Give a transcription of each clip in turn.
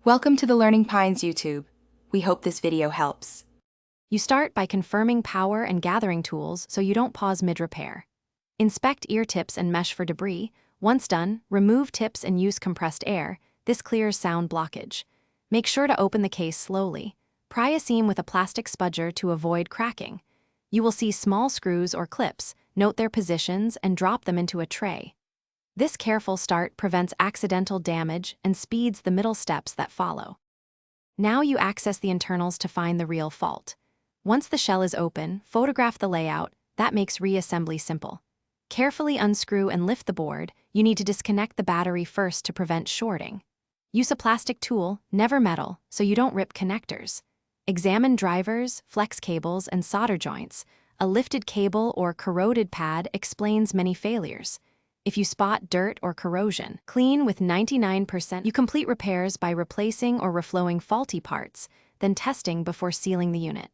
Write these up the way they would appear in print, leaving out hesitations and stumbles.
Welcome to the Learning Pines YouTube. We hope this video helps. You start by confirming power and gathering tools so you don't pause mid-repair. Inspect ear tips and mesh for debris. Once done, remove tips and use compressed air. This clears sound blockage. Make sure to open the case slowly. Pry a seam with a plastic spudger to avoid cracking. You will see small screws or clips. Note their positions and drop them into a tray. This careful start prevents accidental damage and speeds the middle steps that follow. Now you access the internals to find the real fault. Once the shell is open, photograph the layout. That makes reassembly simple. Carefully unscrew and lift the board. You need to disconnect the battery first to prevent shorting. Use a plastic tool, never metal, so you don't rip connectors. Examine drivers, flex cables, and solder joints. A lifted cable or corroded pad explains many failures. If you spot dirt or corrosion, clean with 99%. You complete repairs by replacing or reflowing faulty parts, then testing before sealing the unit.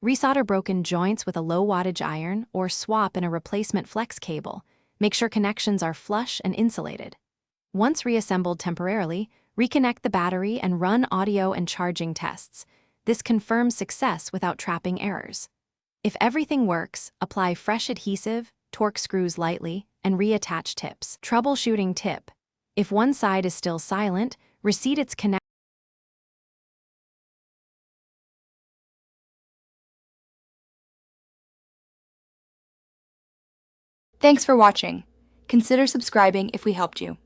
Resolder broken joints with a low-wattage iron or swap in a replacement flex cable. Make sure connections are flush and insulated. Once reassembled temporarily, reconnect the battery and run audio and charging tests. This confirms success without trapping errors. If everything works, apply fresh adhesive, torque screws lightly, and reattach tips. Troubleshooting tip: if one side is still silent, reset its connection. Thanks for watching. Consider subscribing if we helped you.